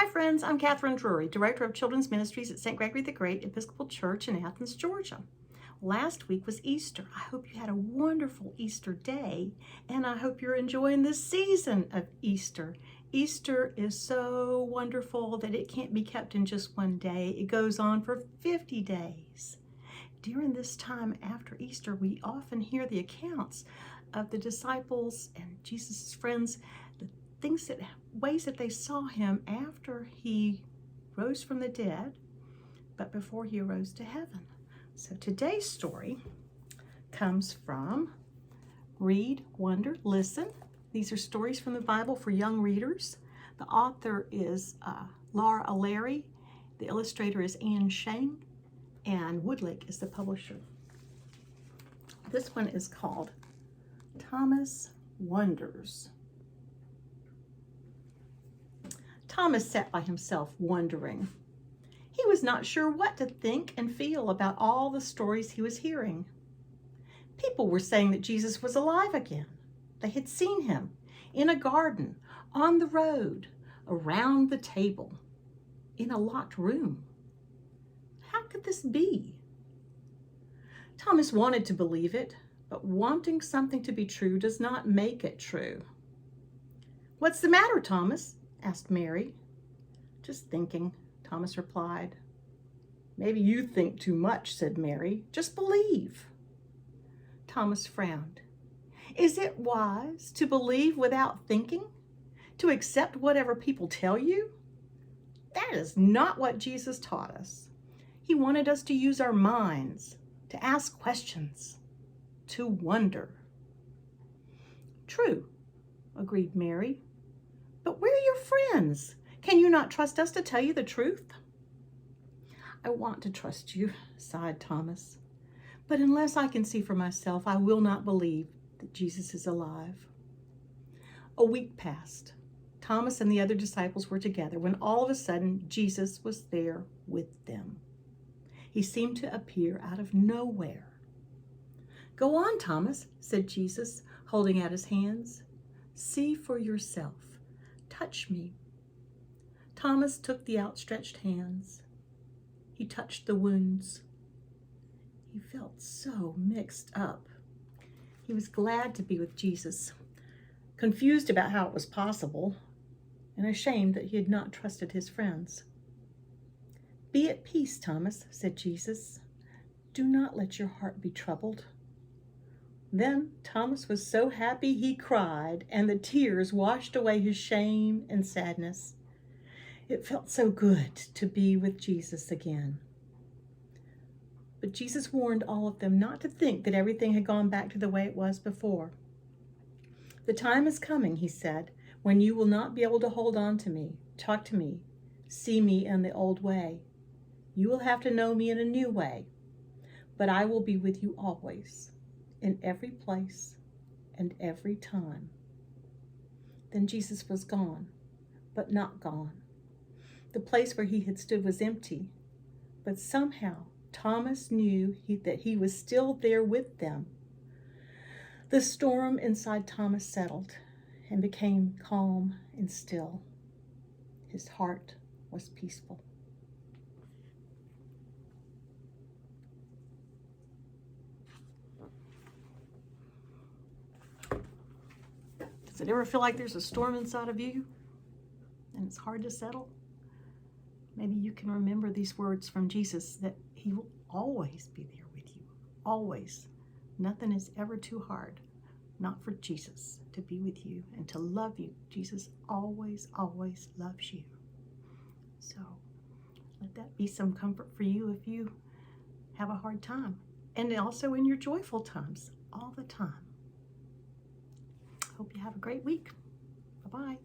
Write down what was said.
Hi friends, I'm Catherine Drury, Director of Children's Ministries at St. Gregory the Great Episcopal Church in Athens, Georgia. Last week was Easter. I hope you had a wonderful Easter day, and I hope you're enjoying this season of Easter. Easter is so wonderful that it can't be kept in just one day. It goes on for 50 days. During this time after Easter, we often hear the accounts of the disciples and Jesus' friends, ways that they saw him after he rose from the dead, but before he arose to heaven. So today's story comes from Read, Wonder, Listen. These are stories from the Bible for young readers. The author is Laura O'Leary. The illustrator is Anne Shane, and Woodlake is the publisher. This one is called Thomas Wonders. Thomas sat by himself, wondering. He was not sure what to think and feel about all the stories he was hearing. People were saying that Jesus was alive again. They had seen him in a garden, on the road, around the table, in a locked room. How could this be? Thomas wanted to believe it, but wanting something to be true does not make it true. "What's the matter, Thomas?" asked Mary. "Just thinking," Thomas replied. "Maybe you think too much," said Mary. "Just believe." Thomas frowned. Is it wise to believe without thinking? To accept whatever people tell you? That is not what Jesus taught us. He wanted us to use our minds, to ask questions, to wonder. "True," agreed Mary. "But we're your friends. Can you not trust us to tell you the truth?" "I want to trust you," sighed Thomas. "But unless I can see for myself, I will not believe that Jesus is alive." A week passed. Thomas and the other disciples were together when all of a sudden Jesus was there with them. He seemed to appear out of nowhere. "Go on, Thomas," said Jesus, holding out his hands. "See for yourself. Touch me." Thomas took the outstretched hands. He touched the wounds. He felt so mixed up. He was glad to be with Jesus, confused about how it was possible, and ashamed that he had not trusted his friends. "Be at peace, Thomas," said Jesus. "Do not let your heart be troubled." Then Thomas was so happy he cried, and the tears washed away his shame and sadness. It felt so good to be with Jesus again. But Jesus warned all of them not to think that everything had gone back to the way it was before. "The time is coming," he said, "when you will not be able to hold on to me, talk to me, see me in the old way. You will have to know me in a new way, but I will be with you always, in every place and every time." Then Jesus was gone, but not gone. The place where he had stood was empty, but somehow Thomas knew that he was still there with them. The storm inside Thomas settled and became calm and still. His heart was peaceful. Does it ever feel like there's a storm inside of you and it's hard to settle? Maybe you can remember these words from Jesus, that he will always be there with you. Always. Nothing is ever too hard, not for Jesus to be with you and to love you. Jesus always, always loves you. So let that be some comfort for you if you have a hard time, and also in your joyful times, all the time. Hope you have a great week. Bye-bye.